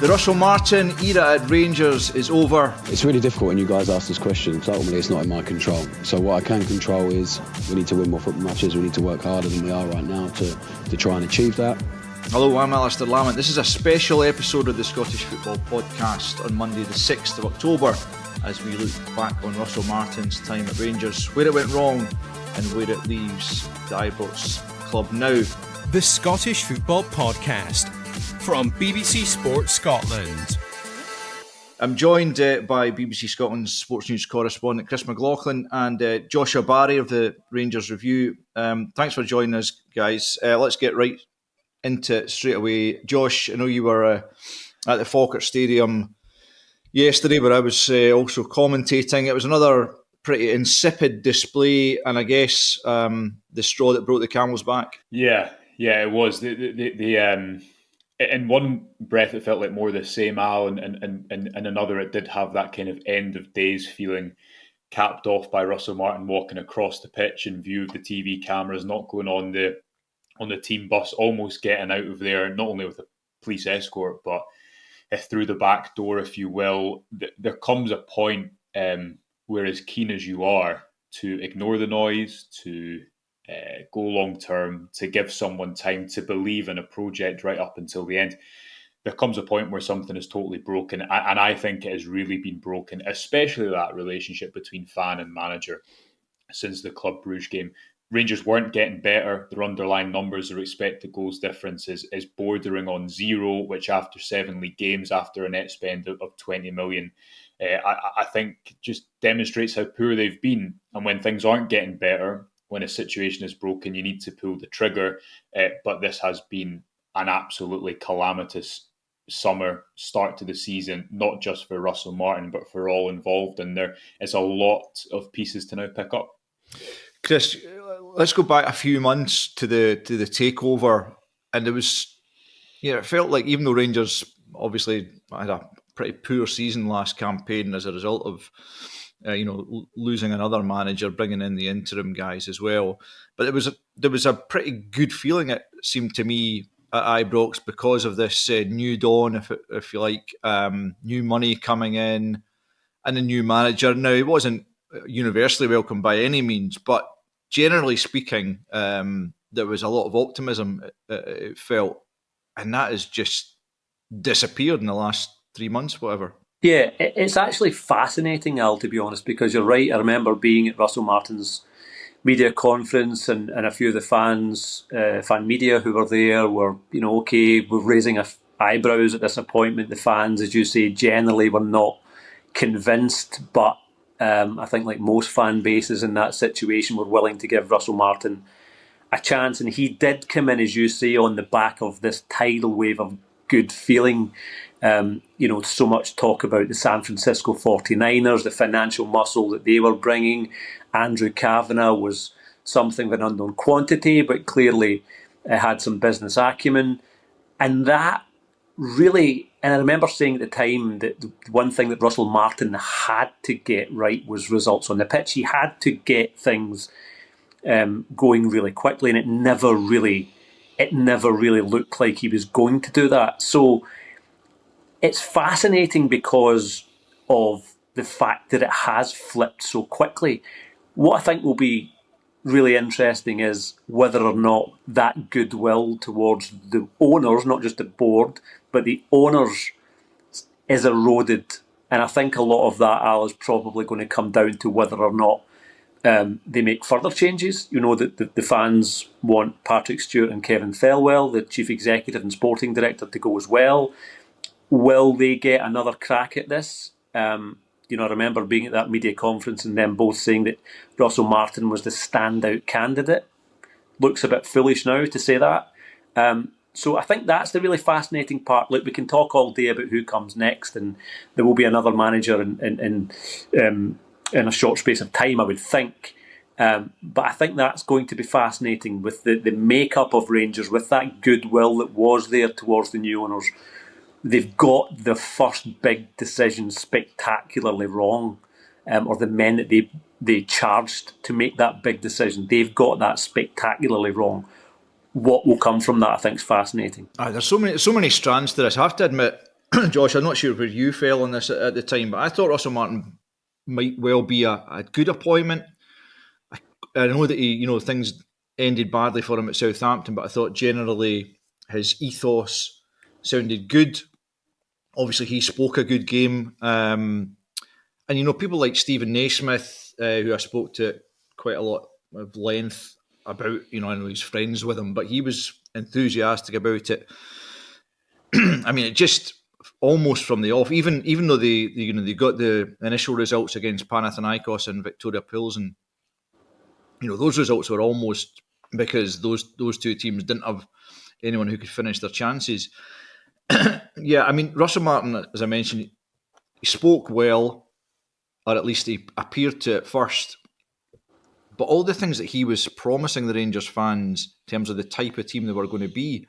The Russell Martin era at Rangers is over. It's really difficult when you guys ask this question because ultimately it's not in my control. So what I can control is we need to win more football matches, we need to work harder than we are right now to try and achieve that. Hello, I'm Alistair Lamont. This is a special episode of the Scottish Football Podcast on Monday the 6th of October as we look back on Russell Martin's time at Rangers, where it went wrong and where it leaves the Ibrox club now. The Scottish Football Podcast from BBC Sports Scotland. I'm joined by BBC Scotland's sports news correspondent Chris McLaughlin and Joshua Barrie of the Rangers Review. Thanks for joining us, guys. Let's get right into it straight away. Josh, I know you were at the Falkirk Stadium yesterday, but I was also commentating. It was another pretty insipid display, and I guess the straw that broke the camel's back. Yeah, it was. In one breath, it felt like more the same, Al, and another, it did have that kind of end of days feeling, capped off by Russell Martin walking across the pitch in view of the TV cameras, not going on the team bus, almost getting out of there, not only with a police escort, but through the back door, if you will. There comes a point where, as keen as you are to ignore the noise, to go long term, to give someone time to believe in a project right up until the end, there comes a point where something is totally broken, and I think it has really been broken, especially that relationship between fan and manager since the Club Brugge game. Rangers weren't getting better. Their underlying numbers, their expected goals difference is bordering on zero, which after 7 league games, after a net spend of 20 million, I think just demonstrates how poor they've been. And when things aren't getting better, when a situation is broken, you need to pull the trigger. But this has been an absolutely calamitous summer start to the season, not just for Russell Martin, but for all involved. And there is a lot of pieces to now pick up. Chris, let's go back a few months to the takeover, and it felt like, even though Rangers obviously had a pretty poor season last campaign as a result of losing another manager, bringing in the interim guys as well, but there was a pretty good feeling, it seemed to me, at Ibrox because of this new dawn, if you like, new money coming in and a new manager. Now, it wasn't universally welcome by any means, but generally speaking, there was a lot of optimism, it felt, and that has just disappeared in the last 3 months, whatever. Yeah, it's actually fascinating, Al, to be honest, because you're right. I remember being at Russell Martin's media conference, and a few of the fans, fan media who were there were, we're raising eyebrows at this appointment. The fans, as you say, generally were not convinced, but I think, like most fan bases in that situation, were willing to give Russell Martin a chance. And he did come in, as you say, on the back of this tidal wave of good feeling. So much talk about the San Francisco 49ers, the financial muscle that they were bringing. Andrew Kavanagh was something of an unknown quantity, but clearly had some business acumen. And that really, and I remember saying at the time that the one thing that Russell Martin had to get right was results on the pitch. He had to get things going really quickly, and it never really looked like he was going to do that. So it's fascinating because of the fact that it has flipped so quickly. What I think will be really interesting is whether or not that goodwill towards the owners, not just the board, but the owners, is eroded. And I think a lot of that, Al, is probably going to come down to whether or not they make further changes. That the fans want Patrick Stewart and Kevin Thelwell, the chief executive and sporting director, to go as well. Will they get another crack at this? I remember being at that media conference and them both saying that Russell Martin was the standout candidate. Looks a bit foolish now to say that. So I think that's the really fascinating part. Look, we can talk all day about who comes next, and there will be another manager in a short space of time, I would think. But I think that's going to be fascinating with the makeup of Rangers, with that goodwill that was there towards the new owners. They've got the first big decision spectacularly wrong, or the men that they charged to make that big decision, they've got that spectacularly wrong. What will come from that, I think, is fascinating. There's so many strands to this. I have to admit, Josh, I'm not sure where you fell on this at the time, but I thought Russell Martin might well be a good appointment. I know that things ended badly for him at Southampton, but I thought generally his ethos sounded good. Obviously, he spoke a good game. And, people like Stephen Naismith, who I spoke to quite a lot of length about, I know he's friends with him, but he was enthusiastic about it. I mean, it just almost from the off, even though they got the initial results against Panathinaikos and Victoria Pilsen, those results were almost because those two teams didn't have anyone who could finish their chances. Yeah, I mean, Russell Martin, as I mentioned, he spoke well, or at least he appeared to at first. But all the things that he was promising the Rangers fans in terms of the type of team they were going to be,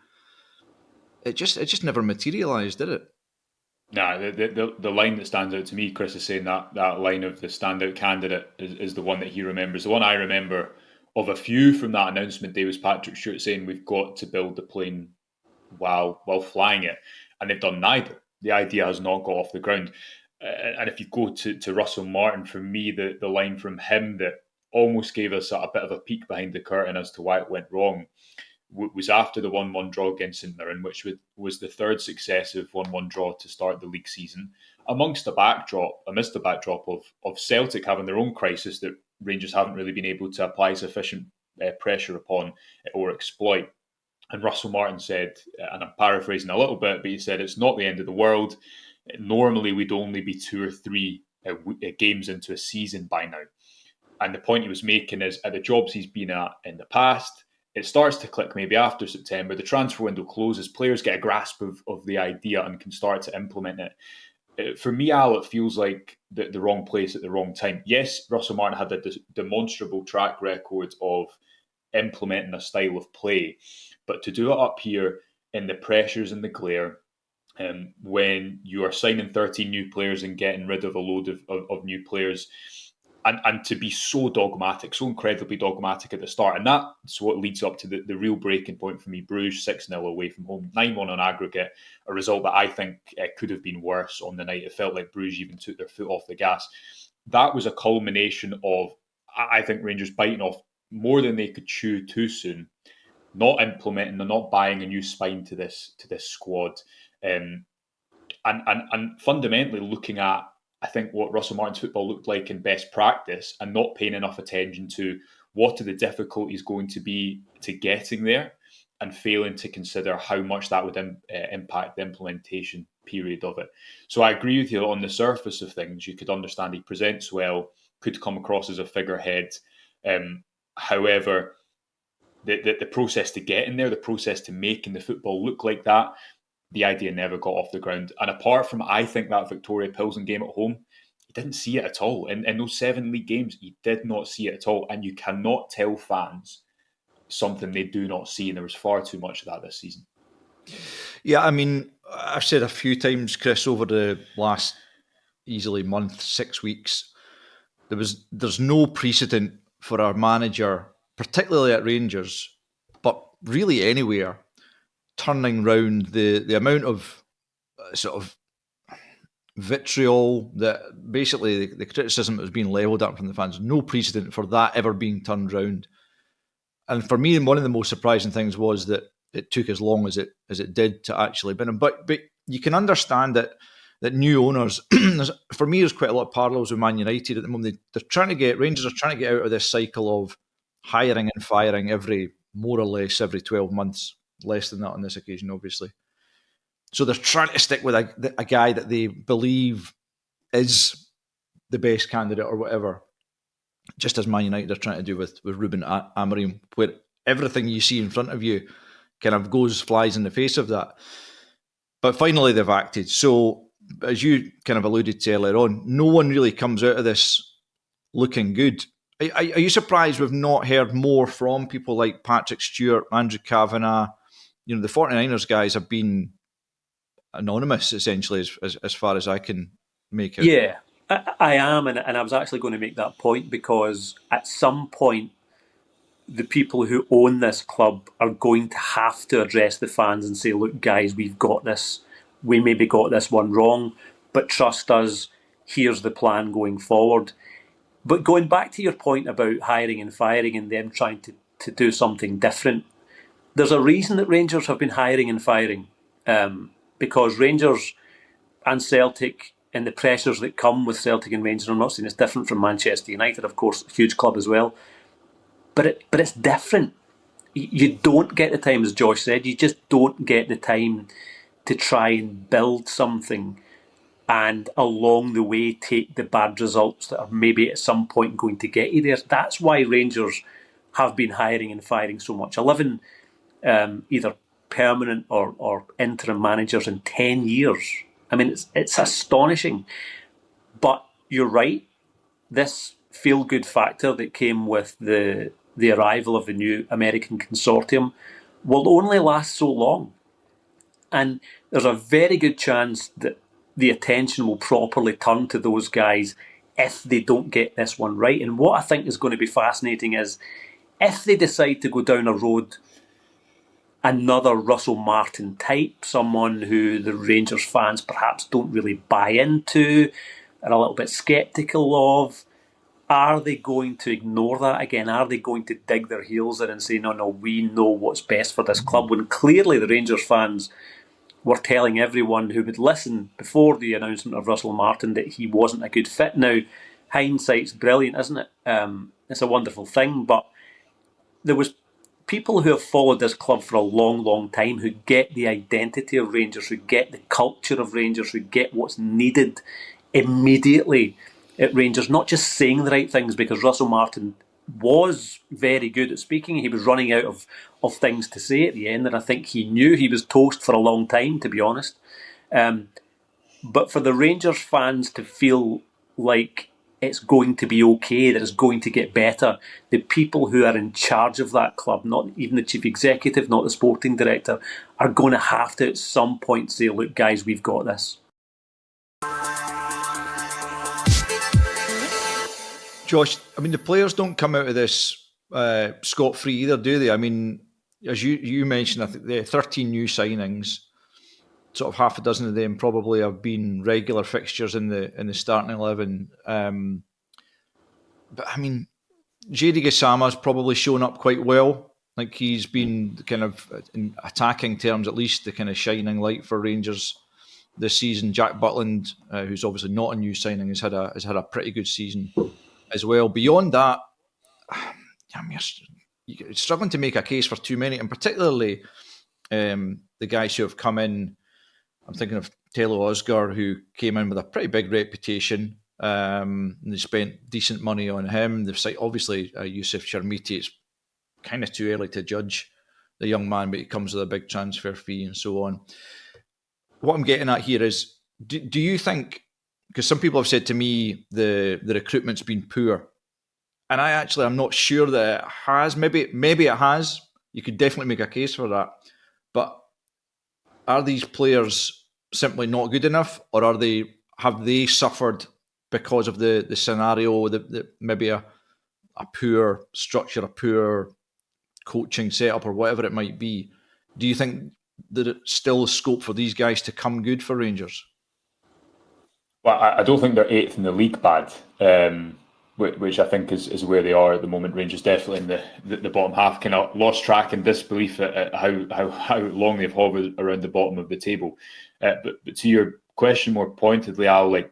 it just never materialised, did it? No, the line that stands out to me, Chris, is saying that line of the standout candidate is the one that he remembers. The one I remember of a few from that announcement day was Patrick Stewart saying we've got to build the plane while flying it. And they've done neither. The idea has not got off the ground. And if you go to Russell Martin, for me, the line from him that almost gave us a bit of a peek behind the curtain as to why it went wrong was after the 1-1 draw against St Mirren, which was the third successive 1-1 draw to start the league season, amidst the backdrop of Celtic having their own crisis that Rangers haven't really been able to apply sufficient pressure upon or exploit. And Russell Martin said, and I'm paraphrasing a little bit, but he said, it's not the end of the world. Normally, we'd only be 2 or 3 games into a season by now. And the point he was making is, at the jobs he's been at in the past, it starts to click maybe after September. The transfer window closes. Players get a grasp of the idea and can start to implement it. For me, Al, it feels like the wrong place at the wrong time. Yes, Russell Martin had a demonstrable track record of implementing a style of play, but to do it up here in the pressures and the glare, when you are signing 13 new players and getting rid of a load of new players, and to be so dogmatic, so incredibly dogmatic at the start. And that's what leads up to the real breaking point for me. Bruges 6-0 away from home, 9-1 on aggregate, a result that I think could have been worse on the night. It felt like Bruges even took their foot off the gas. That was a culmination of, I think, Rangers biting off more than they could chew too soon, not implementing and not buying a new spine to this squad. And fundamentally looking at, I think, what Russell Martin's football looked like in best practice and not paying enough attention to what are the difficulties going to be to getting there, and failing to consider how much that would impact the implementation period of it. So I agree with you on the surface of things. You could understand he presents well, could come across as a figurehead. However, the process to get in there, the process to making the football look like that, the idea never got off the ground. And apart from, I think, that Victoria Pilsen game at home, he didn't see it at all. In those 7 league games, he did not see it at all. And you cannot tell fans something they do not see. And there was far too much of that this season. Yeah, I mean, I've said a few times, Chris, over the last easily month, 6 weeks, there's no precedent for our manager, particularly at Rangers, but really anywhere, turning round the amount of sort of vitriol that basically the criticism that was being levelled at from the fans. No precedent for that ever being turned round. And for me, one of the most surprising things was that it took as long as it did to actually bin him. But you can understand that new owners, for me, there's quite a lot of parallels with Man United at the moment. Rangers are trying to get out of this cycle of hiring and firing more or less every 12 months. Less than that on this occasion, obviously. So they're trying to stick with a guy that they believe is the best candidate or whatever, just as Man United are trying to do with Ruben Amorim, where everything you see in front of you kind of flies in the face of that. But finally they've acted. So as you kind of alluded to earlier on, no one really comes out of this looking good. Are you surprised we've not heard more from people like Patrick Stewart, Andrew Kavanagh? The 49ers guys have been anonymous, essentially, as far as I can make it. Yeah, I am, and I was actually going to make that point, because at some point, the people who own this club are going to have to address the fans and say, look, guys, we've got this. we maybe got this one wrong, but trust us, here's the plan going forward. But going back to your point about hiring and firing and them trying to do something different, there's a reason that Rangers have been hiring and firing, because Rangers and Celtic and the pressures that come with Celtic and Rangers, I'm not saying it's different from Manchester United, of course, a huge club as well, but it's different. You don't get the time, as Josh said, you just don't get the time to try and build something and along the way take the bad results that are maybe at some point going to get you there. That's why Rangers have been hiring and firing so much. 11 either permanent or interim managers in 10 years. I mean, it's astonishing. But you're right, this feel-good factor that came with the arrival of the new American consortium will only last so long. And there's a very good chance that the attention will properly turn to those guys if they don't get this one right. And what I think is going to be fascinating is if they decide to go down a road, another Russell Martin type, someone who the Rangers fans perhaps don't really buy into, are a little bit sceptical of, are they going to ignore that again? Are they going to dig their heels in and say, no, we know what's best for this club? When clearly the Rangers fans were telling everyone who would listen before the announcement of Russell Martin that he wasn't a good fit. Now, hindsight's brilliant, isn't it? It's a wonderful thing, but there was people who have followed this club for a long, long time who get the identity of Rangers, who get the culture of Rangers, who get what's needed immediately at Rangers, not just saying the right things, because Russell Martin was very good at speaking. He was running out of things to say at the end, and I think he knew he was toast for a long time, to be honest. But for the Rangers fans to feel like it's going to be okay, that it's going to get better, the people who are in charge of that club, not even the chief executive, not the sporting director, are going to have to at some point say, look guys, we've got this. Josh, I mean, the players don't come out of this scot-free either, do they? I mean, as you mentioned, I think there are 13 new signings. Sort of half a dozen of them probably have been regular fixtures in the starting 11. But I mean, JD Gassama's probably shown up quite well. Like, he's been kind of, in attacking terms at least, the kind of shining light for Rangers this season. Jack Butland, who's obviously not a new signing, has had a pretty good season as well. Beyond that, I mean, you're struggling to make a case for too many, and particularly the guys who have come in. I'm thinking of Telo Osgar, who came in with a pretty big reputation. And they spent decent money on him. They've obviously Youssef Chermiti. It's kind of too early to judge the young man, but he comes with a big transfer fee and so on. What I'm getting at here is, do you think, because some people have said to me the recruitment's been poor, and I'm not sure that it has. Maybe it has. You could definitely make a case for that. But are these players simply not good enough, or have they suffered because of the scenario, that maybe a poor structure, a poor coaching setup, or whatever it might be? Do you think that it's still scope for these guys to come good for Rangers? Well, I don't think they're 8th in the league bad, which I think is where they are at the moment. Rangers definitely in the bottom half, kind of lost track and disbelief at how long they've hovered around the bottom of the table. But to your question more pointedly, Al, like,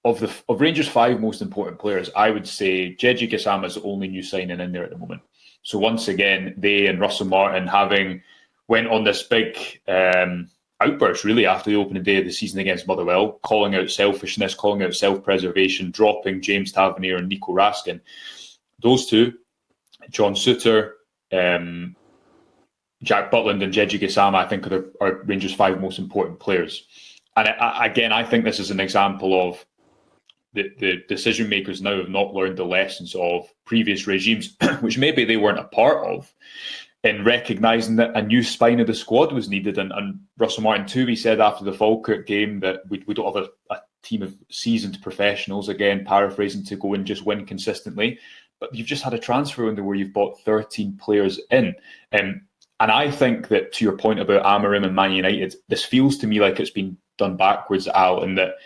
of Rangers' 5 most important players, I would say Jeji Gassama is the only new signing in there at the moment. So once again, they and Russell Martin, having went on this big outburst really after the opening day of the season against Motherwell, calling out selfishness, calling out self-preservation, dropping James Tavernier and Nico Raskin. Those two, John Suter, Jack Butland and Jeji Gassama, I think are Rangers' 5 most important players. And I think this is an example of the decision makers now have not learned the lessons of previous regimes, which maybe they weren't a part of, in recognising that a new spine of the squad was needed. And Russell Martin too, he said after the Falkirk game that we don't have a team of seasoned professionals, again paraphrasing, to go and just win consistently. But you've just had a transfer window where you've bought 13 players in. And And I think that, to your point about Amorim and Man United, this feels to me like it's been done backwards, Al, and that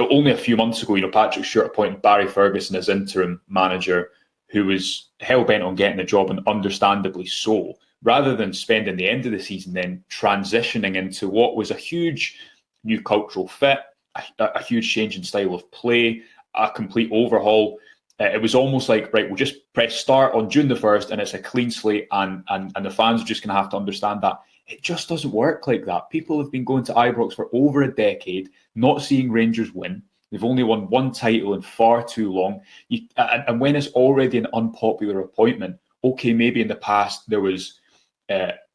only a few months ago, Patrick Stewart appointed Barry Ferguson as interim manager, who was hell-bent on getting the job, and understandably so, rather than spending the end of the season then transitioning into what was a huge new cultural fit, a huge change in style of play, a complete overhaul. It was almost like, right, we'll just press start on June the 1st and it's a clean slate, and the fans are just going to have to understand that. It just doesn't work like that. People have been going to Ibrox for over a decade, not seeing Rangers win. They've only won one title in far too long. And when it's already an unpopular appointment, okay, maybe in the past there was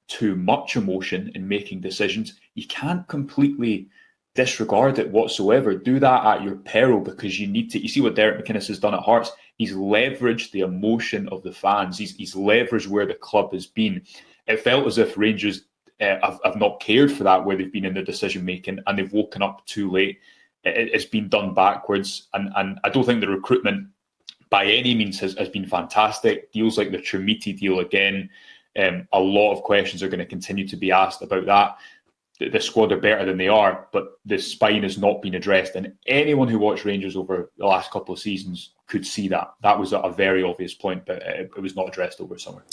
too much emotion in making decisions. You can't completely disregard it whatsoever. Do that at your peril, because you need to. You see what Derek McInnes has done at Hearts? He's leveraged the emotion of the fans. He's leveraged where the club has been. It felt as if Rangers have not cared for that, where they've been in their decision making, and they've woken up too late. It's been done backwards, and I don't think the recruitment by any means has been fantastic. Deals like the Trimiti deal again, a lot of questions are going to continue to be asked about that. The squad are better than they are, but the spine has not been addressed. And anyone who watched Rangers over the last couple of seasons could see that. That was a very obvious point, but it was not addressed over summer.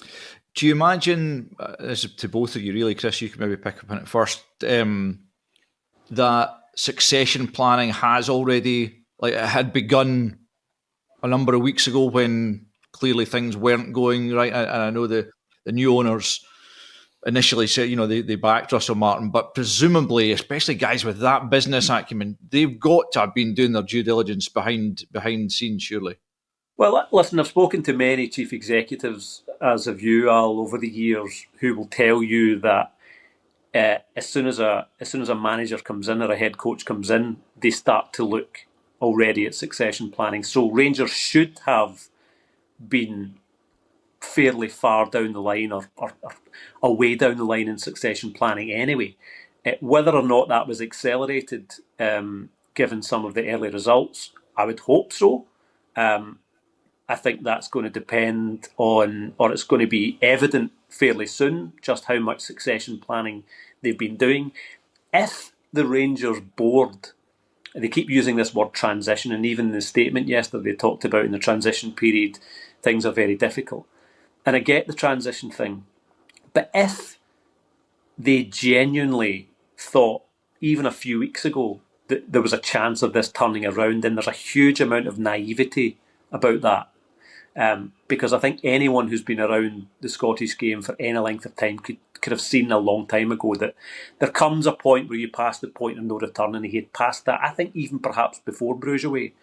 Do you imagine, this is to both of you really, Chris, you can maybe pick up on it first, that succession planning has already, like it had begun a number of weeks ago when clearly things weren't going right? And I know the new owners initially said, they backed Russell Martin, but presumably, especially guys with that business acumen, they've got to have been doing their due diligence behind scenes, surely. Well, listen, I've spoken to many chief executives, as have you, Al, over the years, who will tell you that as soon as a manager comes in or a head coach comes in, they start to look already at succession planning. So Rangers should have been fairly far down the line or way down the line in succession planning anyway. Whether or not that was accelerated, given some of the early results, I would hope so. I think that's going to depend on, or it's going to be evident fairly soon, just how much succession planning they've been doing. If the Rangers board, they keep using this word transition, and even in the statement yesterday they talked about in the transition period, things are very difficult. And I get the transition thing. But if they genuinely thought, even a few weeks ago, that there was a chance of this turning around, then there's a huge amount of naivety about that. Because I think anyone who's been around the Scottish game for any length of time could have seen a long time ago that there comes a point where you pass the point of no return, and he had passed that, I think, even perhaps before Bruges away.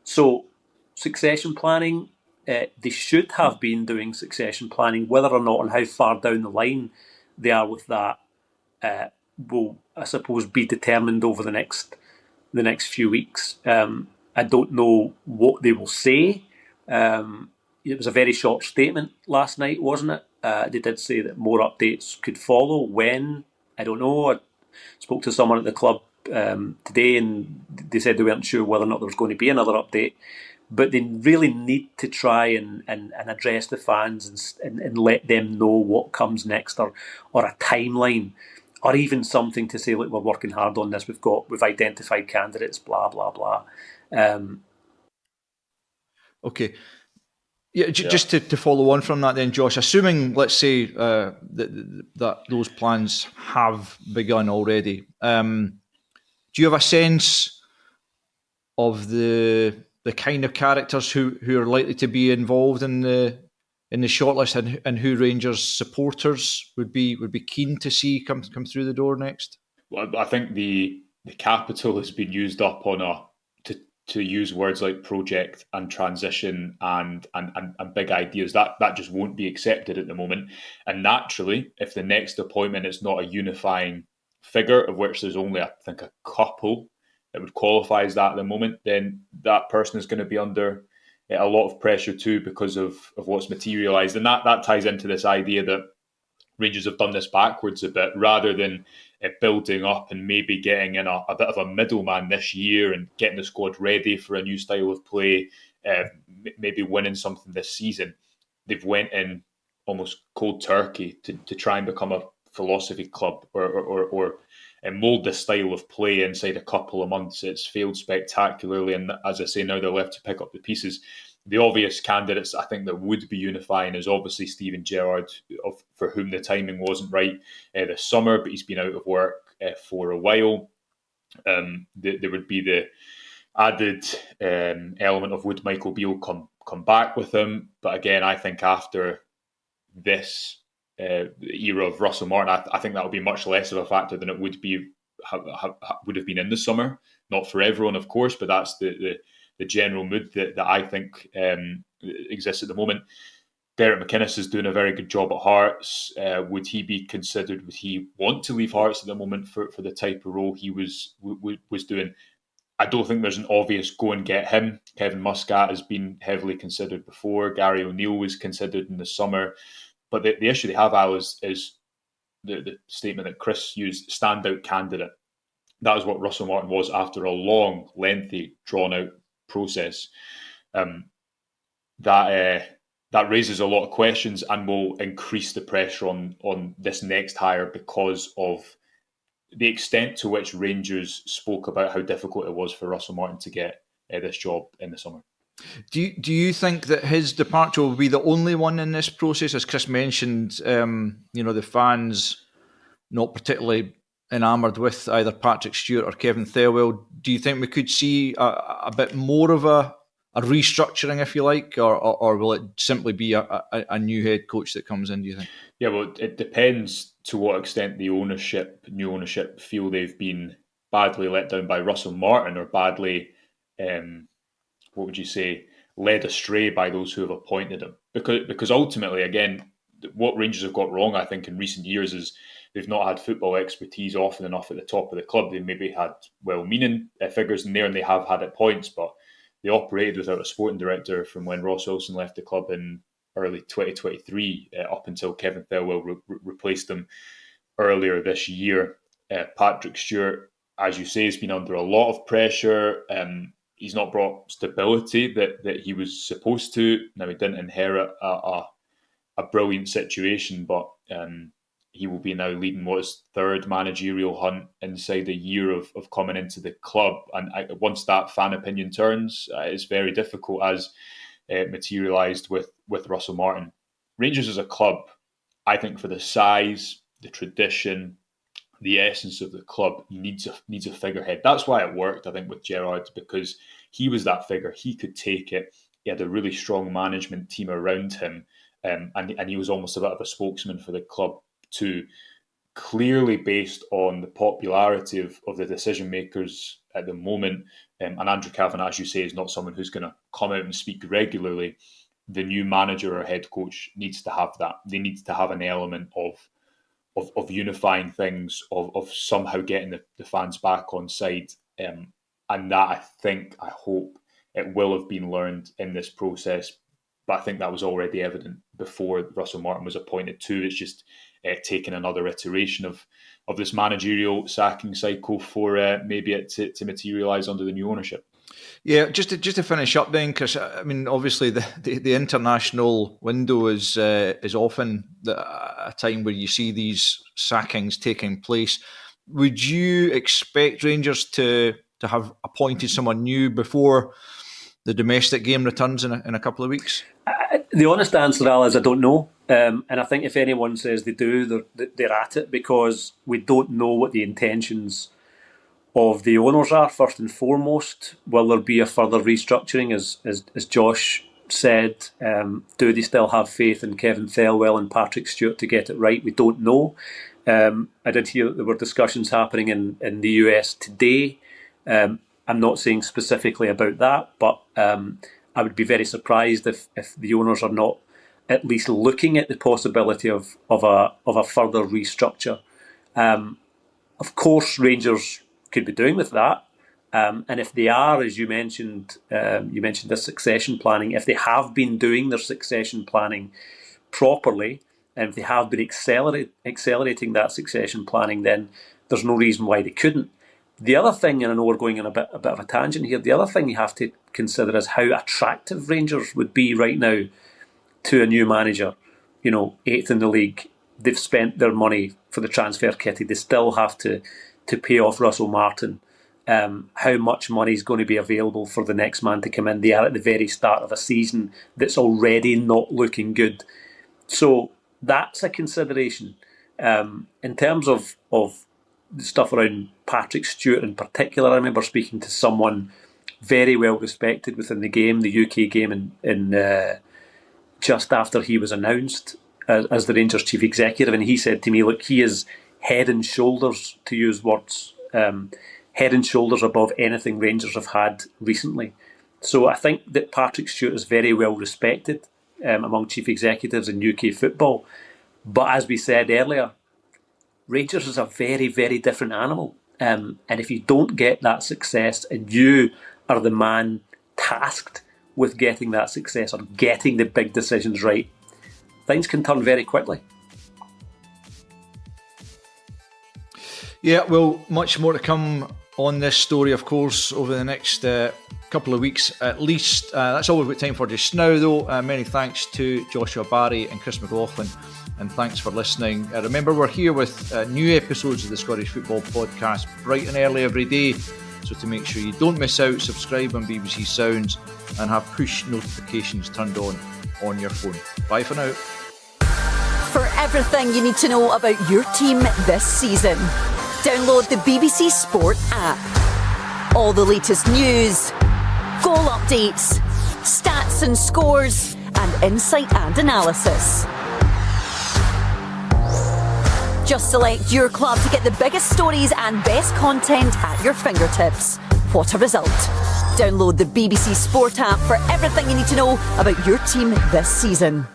So succession planning, they should have been doing succession planning. Whether or not and how far down the line they are with that will, I suppose, be determined over the next few weeks. I don't know what they will say. It was a very short statement last night, wasn't it? They did say that more updates could follow. When? I don't know. I spoke to someone at the club today, and they said they weren't sure whether or not there was going to be another update. But they really need to try and address the fans and let them know what comes next, or a timeline, or even something to say, look, we're working hard on this. We've identified candidates, blah blah blah. Okay. Yeah, just to follow on from that then, Josh, assuming, let's say, that those plans have begun already, do you have a sense of the kind of characters who are likely to be involved in the shortlist, and who Rangers supporters would be keen to see come through the door next? Well, I think the capital has been used up on to use words like project and transition and big ideas. That just won't be accepted at the moment. And naturally, if the next appointment is not a unifying figure, of which there's only, I think, a couple that would qualify as that at the moment, then that person is going to be under a lot of pressure too, because of what's materialised. And that ties into this idea that Rangers have done this backwards a bit, rather than building up and maybe getting in a bit of a middleman this year and getting the squad ready for a new style of play, maybe winning something this season. They've went in almost cold turkey to try and become a philosophy club or and mould the style of play inside a couple of months. It's failed spectacularly, and as I say, now they're left to pick up the pieces. The obvious candidates I think that would be unifying is obviously Steven Gerrard, for whom the timing wasn't right this summer, but he's been out of work for a while. There would be the added element of would Michael Beale come back with him, but again, I think after this era of Russell Martin, I think that will be much less of a factor than it would have been in the summer. Not for everyone, of course, but that's the general mood that I think exists at the moment. Derek McInnes is doing a very good job at Hearts. Would he be considered? Would he want to leave Hearts at the moment for the type of role he was doing? I don't think there's an obvious go and get him. Kevin Muscat has been heavily considered before. Gary O'Neill was considered in the summer. But the issue they have, Al, is the statement that Chris used, standout candidate. That is what Russell Martin was after a long, lengthy, drawn-out process. That raises a lot of questions and will increase the pressure on this next hire because of the extent to which Rangers spoke about how difficult it was for Russell Martin to get this job in the summer. Do you think that his departure will be the only one in this process? As Chris mentioned, the fans not particularly enamoured with either Patrick Stewart or Kevin Thelwell. Do you think we could see a bit more of a restructuring, if you like, or will it simply be a new head coach that comes in, do you think? Yeah, well, it depends to what extent the new ownership feel they've been badly let down by Russell Martin or badly, what would you say, led astray by those who have appointed him. Because ultimately, again, what Rangers have got wrong, I think, in recent years is they've not had football expertise often enough at the top of the club. They maybe had well-meaning figures in there, and they have had at points, but they operated without a sporting director from when Ross Wilson left the club in early 2023 up until Kevin Thelwell replaced them earlier this year. Patrick Stewart, as you say, has been under a lot of pressure. He's not brought stability that he was supposed to. Now, he didn't inherit a brilliant situation, but he will be now leading what is third managerial hunt inside a year of coming into the club. And once that fan opinion turns, it's very difficult, as materialised with Russell Martin. Rangers as a club, I think for the size, the tradition, the essence of the club, needs a figurehead. That's why it worked, I think, with Gerrard, because he was that figure. He could take it. He had a really strong management team around him, and he was almost a bit of a spokesman for the club too. Clearly based on the popularity of the decision makers at the moment, and Andrew Kavanagh, as you say, is not someone who's going to come out and speak regularly. The new manager or head coach needs to have that. They need to have an element of unifying things, of somehow getting the fans back on side. And that, I hope it will have been learned in this process. But I think that was already evident before Russell Martin was appointed too. It's just taken another iteration of this managerial sacking cycle for maybe it to materialise under the new ownership. Yeah, just to finish up then, Chris. I mean, obviously the international window is often a time where you see these sackings taking place. Would you expect Rangers to have appointed someone new before the domestic game returns in a couple of weeks? The honest answer, Al, is I don't know. And I think if anyone says they do, they're at it, because we don't know what the intentions of the owners are, first and foremost. Will there be a further restructuring, as Josh said? Do they still have faith in Kevin Thelwell and Patrick Stewart to get it right? We don't know. I did hear that there were discussions happening in the US today. I'm not saying specifically about that, but I would be very surprised if the owners are not at least looking at the possibility of a further restructure. Of course, Rangers could be doing with that, and if they are, as you mentioned this succession planning. If they have been doing their succession planning properly, and if they have been accelerating that succession planning, then there's no reason why they couldn't. The other thing, and I know we're going on a bit of a tangent here, the other thing you have to consider is how attractive Rangers would be right now to a new manager. 8th in the league. They've spent their money for the transfer kitty. They still have to pay off Russell Martin. How much money is going to be available for the next man to come in? They are at the very start of a season that's already not looking good. So that's a consideration. In terms of the stuff around Patrick Stewart in particular, I remember speaking to someone very well respected within the game, the UK game, in just after he was announced as the Rangers chief executive, and he said to me, look, he is head and shoulders, to use words, head and shoulders above anything Rangers have had recently. So I think that Patrick Stewart is very well respected among chief executives in UK football. But as we said earlier, Rangers is a very, very different animal. And if you don't get that success, and you are the man tasked with getting that success or getting the big decisions right, things can turn very quickly. Yeah, well, much more to come on this story, of course, over the next couple of weeks at least. That's all we've got time for just now, though. Many thanks to Joshua Barrie and Chris McLaughlin, and thanks for listening. Remember, we're here with new episodes of the Scottish Football Podcast bright and early every day, so to make sure you don't miss out, subscribe on BBC Sounds and have push notifications turned on your phone. Bye for now. For everything you need to know about your team this season, download the BBC Sport app. All the latest news, goal updates, stats and scores, and insight and analysis. Just select your club to get the biggest stories and best content at your fingertips. What a result. Download the BBC Sport app for everything you need to know about your team this season.